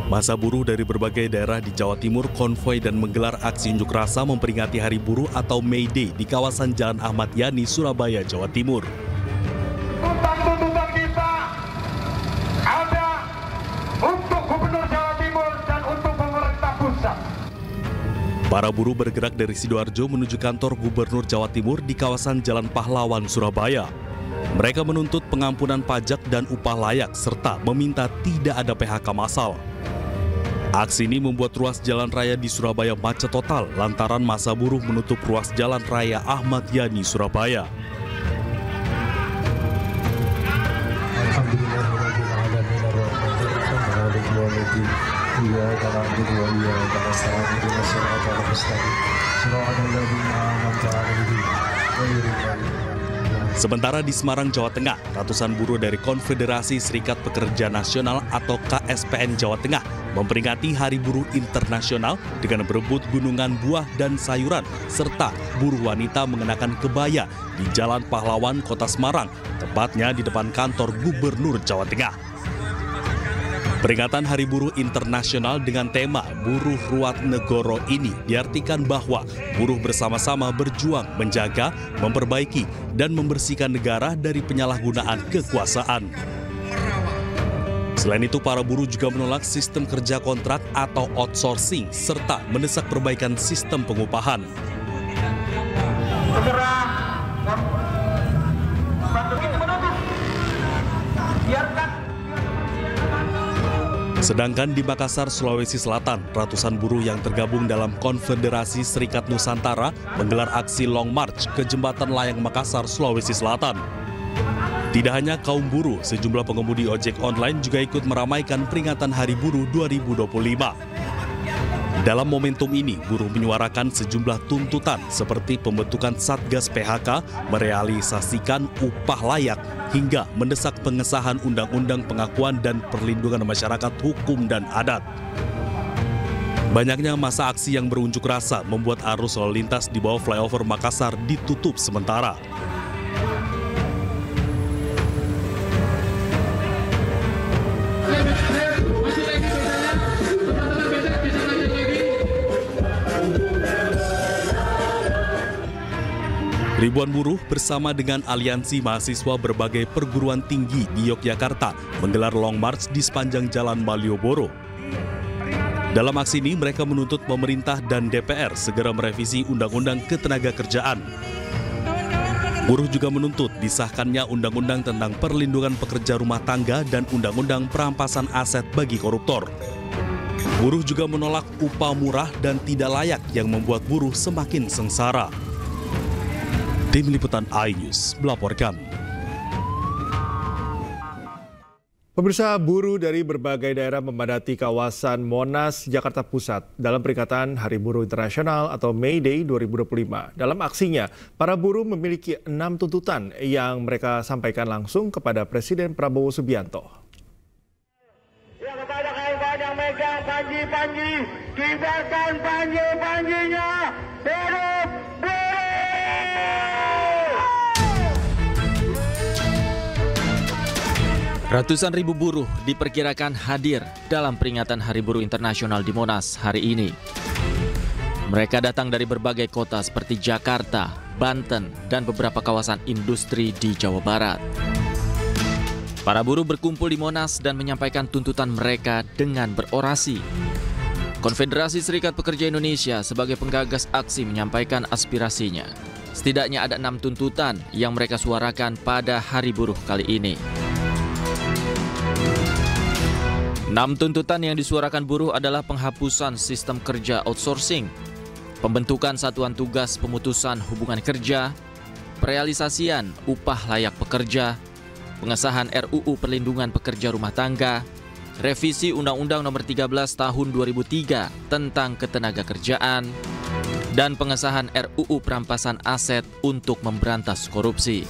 Massa buruh dari berbagai daerah di Jawa Timur konvoi dan menggelar aksi unjuk rasa memperingati Hari Buruh atau May Day di kawasan Jalan Ahmad Yani, Surabaya, Jawa Timur. Tuntutan kita ada untuk Gubernur Jawa Timur dan untuk pemerintah pusat. Para buruh bergerak dari Sidoarjo menuju kantor Gubernur Jawa Timur di kawasan Jalan Pahlawan, Surabaya. Mereka menuntut pengampunan pajak dan upah layak serta meminta tidak ada PHK massal. Aksi ini membuat ruas jalan raya di Surabaya macet total lantaran massa buruh menutup ruas jalan raya Ahmad Yani, Surabaya. Sementara di Semarang, Jawa Tengah, ratusan buruh dari Konfederasi Serikat Pekerja Nasional atau KSPN Jawa Tengah memperingati Hari Buruh Internasional dengan berebut gunungan buah dan sayuran, serta buruh wanita mengenakan kebaya di Jalan Pahlawan, Kota Semarang, tepatnya di depan kantor Gubernur Jawa Tengah. Peringatan Hari Buruh Internasional dengan tema Buruh Ruat Negoro ini diartikan bahwa buruh bersama-sama berjuang menjaga, memperbaiki, dan membersihkan negara dari penyalahgunaan kekuasaan. Selain itu, para buruh juga menolak sistem kerja kontrak atau outsourcing, serta mendesak perbaikan sistem pengupahan. Sedangkan di Makassar, Sulawesi Selatan, ratusan buruh yang tergabung dalam Konfederasi Serikat Nusantara menggelar aksi Long March ke Jembatan Layang Makassar, Sulawesi Selatan. Tidak hanya kaum buruh, sejumlah pengemudi ojek online juga ikut meramaikan peringatan Hari Buruh 2025. Dalam momentum ini, buruh menyuarakan sejumlah tuntutan seperti pembentukan Satgas PHK, merealisasikan upah layak, hingga mendesak pengesahan Undang-Undang Pengakuan dan Perlindungan Masyarakat Hukum dan Adat. Banyaknya massa aksi yang berunjuk rasa membuat arus lalu lintas di bawah flyover Makassar ditutup sementara. Ribuan buruh bersama dengan aliansi mahasiswa berbagai perguruan tinggi di Yogyakarta menggelar Long March di sepanjang Jalan Malioboro. Dalam aksi ini mereka menuntut pemerintah dan DPR segera merevisi Undang-Undang Ketenagakerjaan. Buruh juga menuntut disahkannya Undang-Undang tentang Perlindungan Pekerja Rumah Tangga dan Undang-Undang Perampasan Aset bagi koruptor. Buruh juga menolak upah murah dan tidak layak yang membuat buruh semakin sengsara. Tim Liputan iNews melaporkan. Pemirsa, buruh dari berbagai daerah memadati kawasan Monas, Jakarta Pusat dalam peringatan Hari Buruh Internasional atau May Day 2025. Dalam aksinya, para buruh memiliki 6 tuntutan yang mereka sampaikan langsung kepada Presiden Prabowo Subianto. Ya, kepada kawan-kawan yang megang panji-panji, kibarkan panji-panjinya. Hidup buruh! Ratusan ribu buruh diperkirakan hadir dalam peringatan Hari Buruh Internasional di Monas hari ini. Mereka datang dari berbagai kota seperti Jakarta, Banten, dan beberapa kawasan industri di Jawa Barat. Para buruh berkumpul di Monas dan menyampaikan tuntutan mereka dengan berorasi. Konfederasi Serikat Pekerja Indonesia sebagai penggagas aksi menyampaikan aspirasinya. Setidaknya ada 6 tuntutan yang mereka suarakan pada Hari Buruh kali ini. 6 tuntutan yang disuarakan buruh adalah penghapusan sistem kerja outsourcing, pembentukan satuan tugas pemutusan hubungan kerja, perealisasian upah layak pekerja, pengesahan RUU Perlindungan Pekerja Rumah Tangga, revisi Undang-Undang Nomor 13 Tahun 2003 tentang Ketenagakerjaan, dan pengesahan RUU Perampasan Aset untuk memberantas korupsi.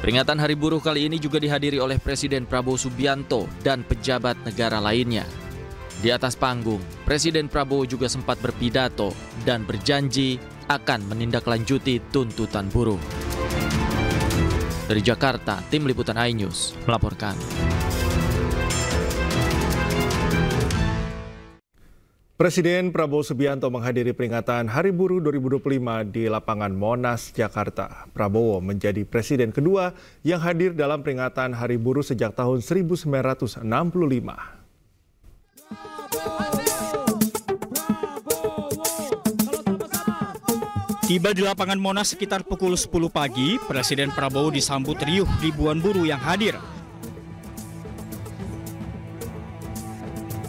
Peringatan Hari Buruh kali ini juga dihadiri oleh Presiden Prabowo Subianto dan pejabat negara lainnya. Di atas panggung, Presiden Prabowo juga sempat berpidato dan berjanji akan menindaklanjuti tuntutan buruh. Dari Jakarta, Tim Liputan iNews melaporkan. Presiden Prabowo Subianto menghadiri peringatan Hari Buruh 2025 di lapangan Monas, Jakarta. Prabowo menjadi presiden kedua yang hadir dalam peringatan Hari Buruh sejak tahun 1965. Tiba di lapangan Monas sekitar pukul 10 pagi, Presiden Prabowo disambut riuh ribuan buruh yang hadir.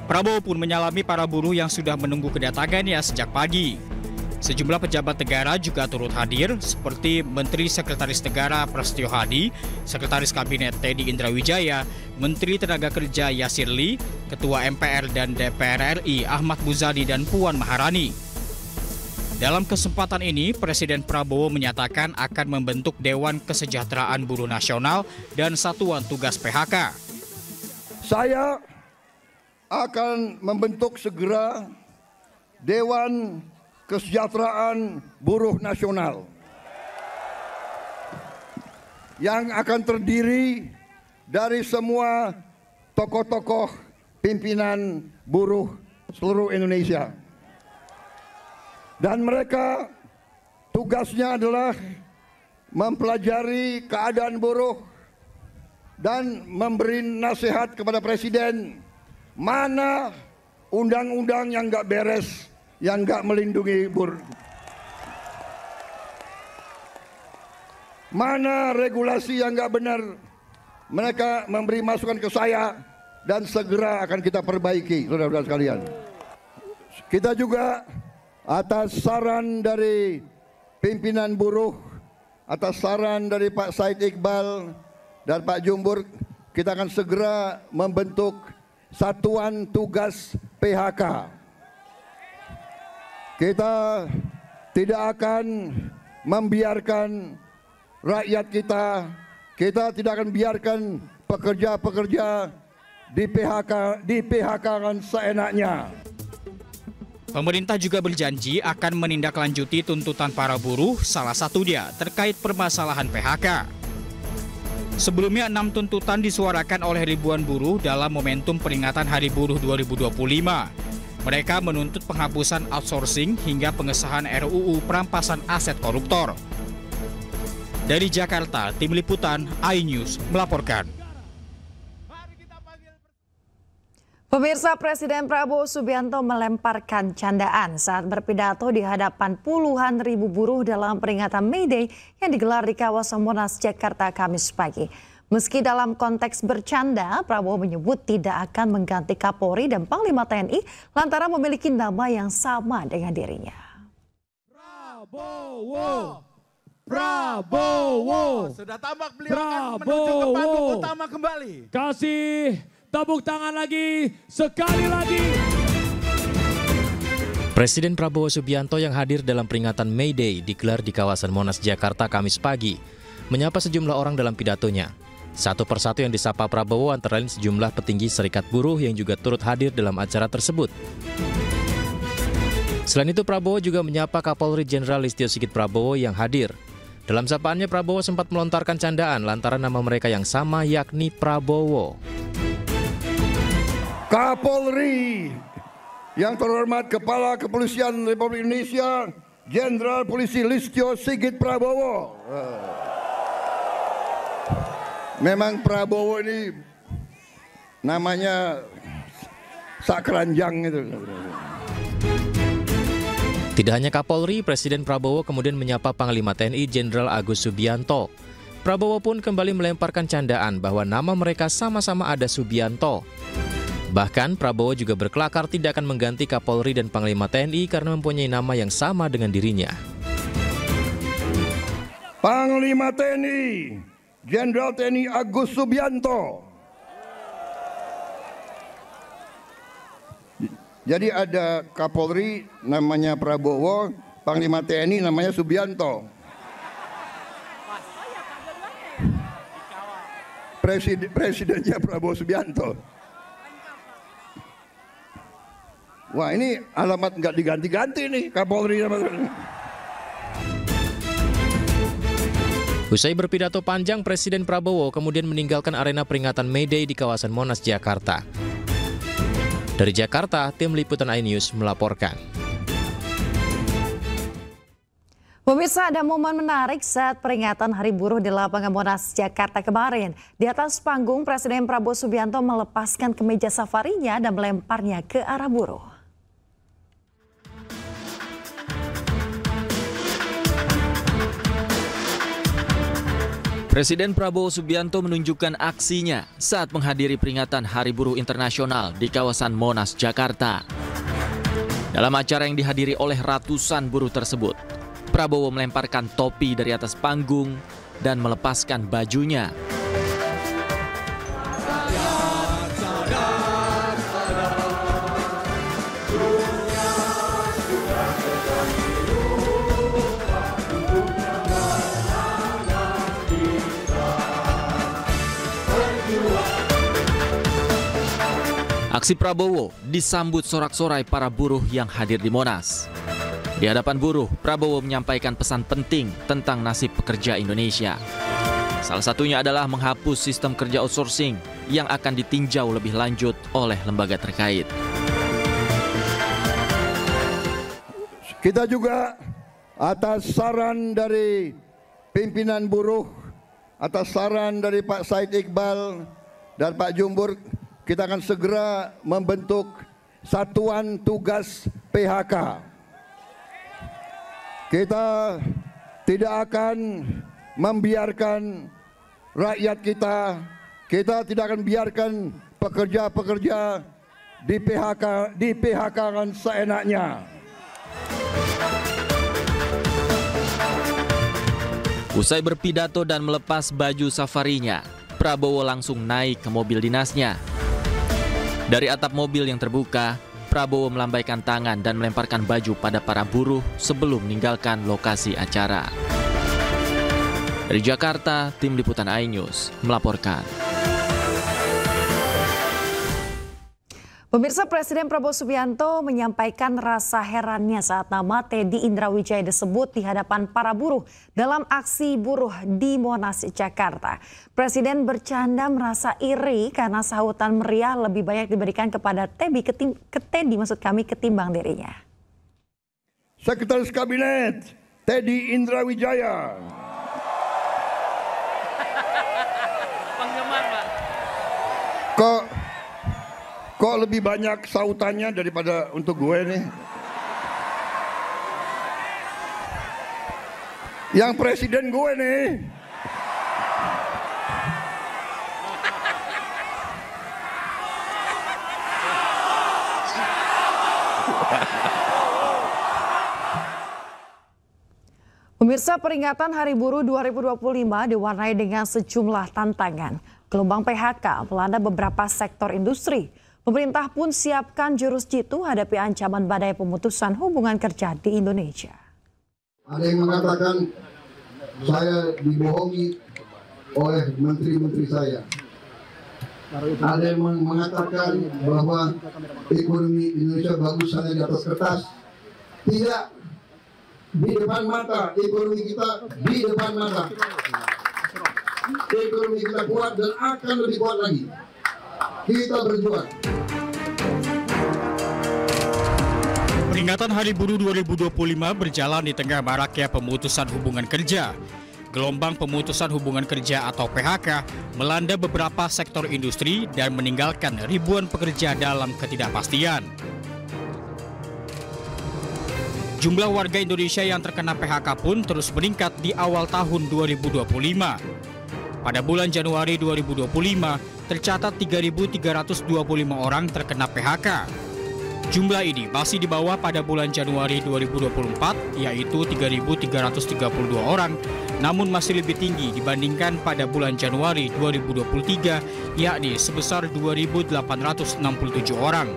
Prabowo pun menyalami para buruh yang sudah menunggu kedatangannya sejak pagi. Sejumlah pejabat negara juga turut hadir, seperti Menteri Sekretaris Negara Prasetyo Hadi, Sekretaris Kabinet Teddy Indrawijaya, Menteri Tenaga Kerja Yasir Lee, Ketua MPR dan DPR RI Ahmad Muzani dan Puan Maharani. Dalam kesempatan ini, Presiden Prabowo menyatakan akan membentuk Dewan Kesejahteraan Buruh Nasional dan Satuan Tugas PHK. Saya akan membentuk segera Dewan Kesejahteraan Buruh Nasional yang akan terdiri dari semua tokoh-tokoh pimpinan buruh seluruh Indonesia. Dan mereka tugasnya adalah mempelajari keadaan buruh dan memberi nasihat kepada Presiden mana undang-undang yang nggak beres, yang nggak melindungi buruh. Mana regulasi yang nggak benar, mereka memberi masukan ke saya dan segera akan kita perbaiki, saudara-saudara sekalian. Kita juga atas saran dari pimpinan buruh, atas saran dari Pak Said Iqbal dan Pak Jumbur, kita akan segera membentuk Satuan Tugas PHK. Kita tidak akan membiarkan rakyat kita tidak akan biarkan pekerja-pekerja di PHK-kan seenaknya. Pemerintah juga berjanji akan menindaklanjuti tuntutan para buruh, salah satunya terkait permasalahan PHK. Sebelumnya 6 tuntutan disuarakan oleh ribuan buruh dalam momentum peringatan Hari Buruh 2025. Mereka menuntut penghapusan outsourcing hingga pengesahan RUU perampasan aset koruptor. Dari Jakarta, Tim Liputan iNews melaporkan. Pemirsa, Presiden Prabowo Subianto melemparkan candaan saat berpidato di hadapan puluhan ribu buruh dalam peringatan May Day yang digelar di kawasan Monas, Jakarta, Kamis pagi. Meski dalam konteks bercanda, Prabowo menyebut tidak akan mengganti Kapolri dan Panglima TNI lantaran memiliki nama yang sama dengan dirinya. Prabowo. Sudah tampak beliau akan menuju ke panggung utama kembali. Kasih tepuk tangan lagi, sekali lagi. Presiden Prabowo Subianto yang hadir dalam peringatan May Day digelar di kawasan Monas, Jakarta, Kamis pagi, menyapa sejumlah orang dalam pidatonya. Satu persatu yang disapa Prabowo antara lain sejumlah petinggi serikat buruh yang juga turut hadir dalam acara tersebut. Selain itu, Prabowo juga menyapa Kapolri Jenderal Listio Sigit Prabowo yang hadir. Dalam sapaannya, Prabowo sempat melontarkan candaan lantaran nama mereka yang sama, yakni Prabowo. Kapolri yang terhormat Kepala Kepolisian Republik Indonesia Jenderal Polisi Listio Sigit Prabowo. Memang Prabowo ini namanya sakranjang itu. Tidak hanya Kapolri, Presiden Prabowo kemudian menyapa Panglima TNI Jenderal Agus Subianto. Prabowo pun kembali melemparkan candaan bahwa nama mereka sama-sama ada Subianto. Bahkan Prabowo juga berkelakar tidak akan mengganti Kapolri dan Panglima TNI karena mempunyai nama yang sama dengan dirinya. Panglima TNI Jenderal TNI Agus Subianto. Jadi ada Kapolri namanya Prabowo, Panglima TNI namanya Subianto. Presidennya Prabowo Subianto. Wah, ini alamat nggak diganti-ganti nih Kapolri. Usai berpidato panjang, Presiden Prabowo kemudian meninggalkan arena peringatan May Day di kawasan Monas, Jakarta. Dari Jakarta, tim liputan iNews melaporkan. Pemirsa, ada momen menarik saat peringatan Hari Buruh di lapangan Monas, Jakarta kemarin. Di atas panggung, Presiden Prabowo Subianto melepaskan kemeja safarinya dan melemparnya ke arah buruh. Presiden Prabowo Subianto menunjukkan aksinya saat menghadiri peringatan Hari Buruh Internasional di kawasan Monas, Jakarta. Dalam acara yang dihadiri oleh ratusan buruh tersebut, Prabowo melemparkan topi dari atas panggung dan melepaskan bajunya. Aksi Prabowo disambut sorak-sorai para buruh yang hadir di Monas. Di hadapan buruh, Prabowo menyampaikan pesan penting tentang nasib pekerja Indonesia. Salah satunya adalah menghapus sistem kerja outsourcing yang akan ditinjau lebih lanjut oleh lembaga terkait. Kita juga atas saran dari pimpinan buruh, atas saran dari Pak Said Iqbal dan Pak Jumbur, kita akan segera membentuk Satuan Tugas PHK. Kita tidak akan membiarkan rakyat kita tidak akan biarkan pekerja-pekerja di PHK-kan seenaknya. Usai berpidato dan melepas baju safarinya, Prabowo langsung naik ke mobil dinasnya. Dari atap mobil yang terbuka, Prabowo melambaikan tangan dan melemparkan baju pada para buruh sebelum meninggalkan lokasi acara. Dari Jakarta, tim liputan iNews melaporkan. Pemirsa, Presiden Prabowo Subianto menyampaikan rasa herannya saat nama Teddy Indrawijaya disebut di hadapan para buruh dalam aksi buruh di Monas, Jakarta. Presiden bercanda merasa iri karena sahutan meriah lebih banyak diberikan kepada Teddy ketimbang dirinya. Sekretaris Kabinet Teddy Indrawijaya. Penggemar, Pak. Kok lebih banyak sautannya daripada untuk gue nih? Yang presiden gue nih. Pemirsa, peringatan Hari Buruh 2025 diwarnai dengan sejumlah tantangan. Gelombang PHK melanda beberapa sektor industri. Pemerintah pun siapkan jurus jitu hadapi ancaman badai pemutusan hubungan kerja di Indonesia. Ada yang mengatakan saya dibohongi oleh menteri-menteri saya. Ada yang mengatakan bahwa ekonomi Indonesia bagus hanya di atas kertas. Tidak, di depan mata ekonomi kita, di depan mata. Ekonomi kita kuat dan akan lebih kuat lagi. Kita berjuang. Peringatan Hari Buruh 2025 berjalan di tengah maraknya pemutusan hubungan kerja. Gelombang pemutusan hubungan kerja atau PHK melanda beberapa sektor industri dan meninggalkan ribuan pekerja dalam ketidakpastian. Jumlah warga Indonesia yang terkena PHK pun terus meningkat di awal tahun 2025. Pada bulan Januari 2025, tercatat 3.325 orang terkena PHK. Jumlah ini masih di bawah pada bulan Januari 2024, yaitu 3.332 orang, namun masih lebih tinggi dibandingkan pada bulan Januari 2023, yakni sebesar 2.867 orang.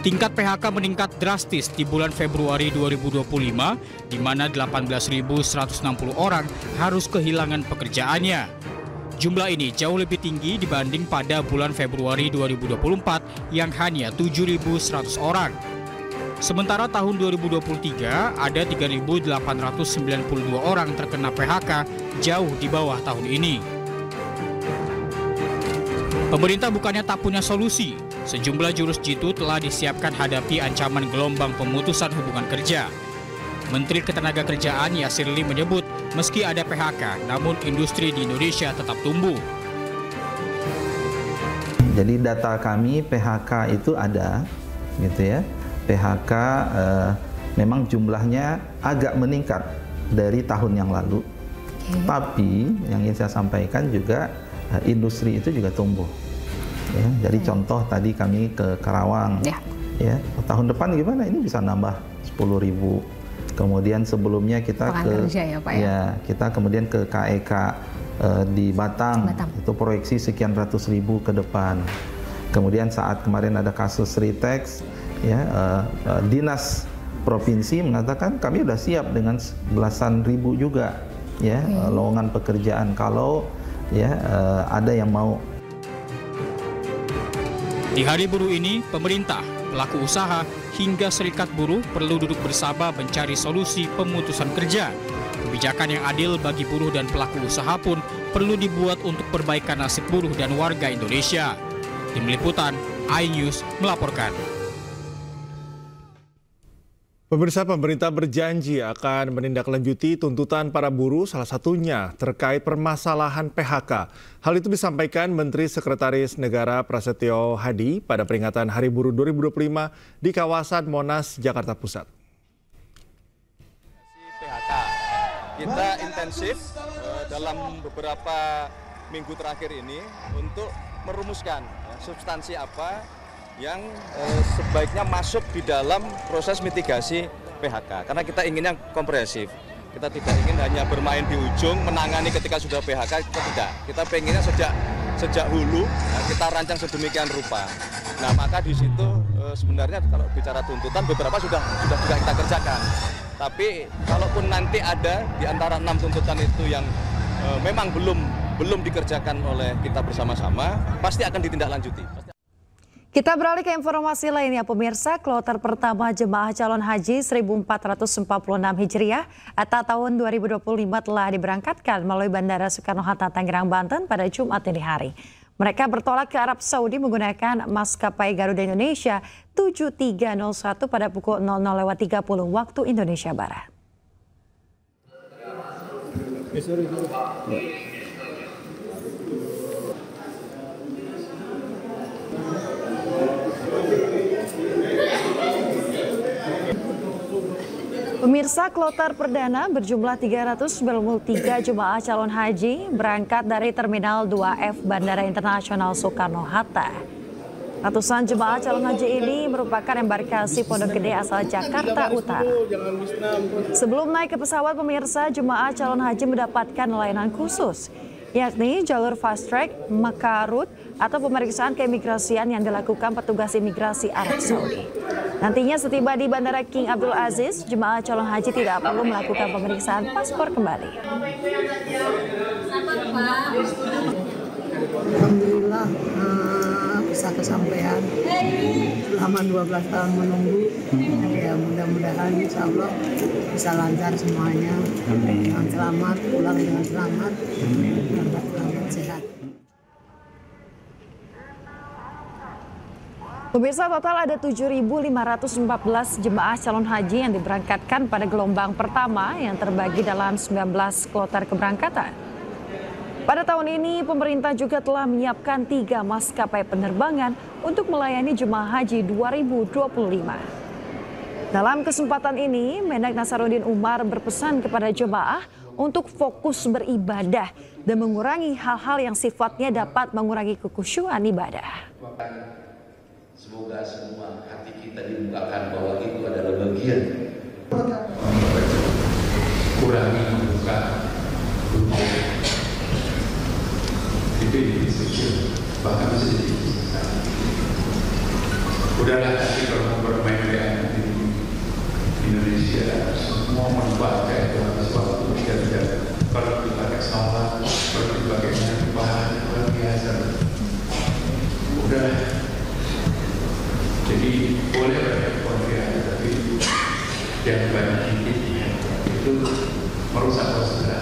Tingkat PHK meningkat drastis di bulan Februari 2025, di mana 18.160 orang harus kehilangan pekerjaannya. Jumlah ini jauh lebih tinggi dibanding pada bulan Februari 2024 yang hanya 7.100 orang. Sementara tahun 2023 ada 3.892 orang terkena PHK, jauh di bawah tahun ini. Pemerintah bukannya tak punya solusi. Sejumlah jurus jitu telah disiapkan hadapi ancaman gelombang pemutusan hubungan kerja. Menteri Ketenagakerjaan Yasir Limpo menyebut meski ada PHK, namun industri di Indonesia tetap tumbuh. Jadi data kami PHK itu ada, gitu ya. PHK memang jumlahnya agak meningkat dari tahun yang lalu. Tapi yang ingin saya sampaikan juga industri itu juga tumbuh. Ya, jadi contoh tadi kami ke Karawang, ya tahun depan gimana? Ini bisa nambah 10.000. Kemudian sebelumnya kita kita kemudian ke KEK di Batang, itu proyeksi sekian ratus ribu ke depan. Kemudian saat kemarin ada kasus Ritex, ya dinas provinsi mengatakan kami sudah siap dengan belasan ribu juga, ya lowongan pekerjaan kalau ya ada yang mau. Di Hari Buruh ini, pemerintah, pelaku usaha, hingga serikat buruh perlu duduk bersama mencari solusi pemutusan kerja. Kebijakan yang adil bagi buruh dan pelaku usaha pun perlu dibuat untuk perbaikan nasib buruh dan warga Indonesia. Tim Liputan, iNews melaporkan. Pemirsa, pemerintah berjanji akan menindaklanjuti tuntutan para buruh, salah satunya terkait permasalahan PHK. Hal itu disampaikan Menteri Sekretaris Negara Prasetyo Hadi pada peringatan Hari Buruh 2025 di kawasan Monas, Jakarta Pusat. PHK. Kita intensif dalam beberapa minggu terakhir ini untuk merumuskan substansi apa yang sebaiknya masuk di dalam proses mitigasi PHK. Karena kita inginnya komprehensif. Kita tidak ingin hanya bermain di ujung, menangani ketika sudah PHK, kita tidak. Kita pengennya sejak hulu, kita rancang sedemikian rupa. Nah, maka di situ sebenarnya kalau bicara tuntutan, beberapa sudah juga kita kerjakan. Tapi kalaupun nanti ada di antara 6 tuntutan itu yang memang belum dikerjakan oleh kita bersama-sama, pasti akan ditindaklanjuti. Kita beralih ke informasi lainnya, pemirsa. Kloter pertama jemaah calon haji 1446 Hijriah atau tahun 2025 telah diberangkatkan melalui Bandara Soekarno-Hatta, Tangerang, Banten pada Jumat dini hari. Mereka bertolak ke Arab Saudi menggunakan maskapai Garuda Indonesia 7301 pada pukul 00.30 waktu Indonesia Barat. Pemirsa, kloter perdana berjumlah 393 jemaah calon haji berangkat dari Terminal 2F Bandara Internasional Soekarno-Hatta. Ratusan jemaah calon haji ini merupakan embarkasi Pondok Gede asal Jakarta Utara. Sebelum naik ke pesawat, pemirsa, jemaah calon haji mendapatkan layanan khusus, yakni jalur fast track, Makarut, atau pemeriksaan keimigrasian yang dilakukan petugas imigrasi Arab Saudi. Nantinya setiba di Bandara King Abdul Aziz, jemaah calon haji tidak perlu melakukan pemeriksaan paspor kembali. Alhamdulillah bisa kesampaian selama 12 tahun menunggu. Ya mudah-mudahan insya Allah bisa lancar semuanya. Dengan selamat, pulang dengan selamat, selamat sehat. Pemirsa, total ada 7.514 jemaah calon haji yang diberangkatkan pada gelombang pertama yang terbagi dalam 19 kloter keberangkatan. Pada tahun ini, pemerintah juga telah menyiapkan 3 maskapai penerbangan untuk melayani jemaah haji 2025. Dalam kesempatan ini, Mendag Nasaruddin Umar berpesan kepada jemaah untuk fokus beribadah dan mengurangi hal-hal yang sifatnya dapat mengurangi kekhusyuan ibadah. Semoga semua hati kita dibukakan bahwa itu adalah bagian. Kurangi membuka dunia. Itu kecil, bahkan sedikit. Udahlah nanti kalau mau bermain di Indonesia, semua membaca itu harus waktu tidak. Kalau dipakai sholat, kalau dipakai bahan luar biasa. Udah. Jadi boleh banyak konfirmasi, tapi itu merusak konsentrasi.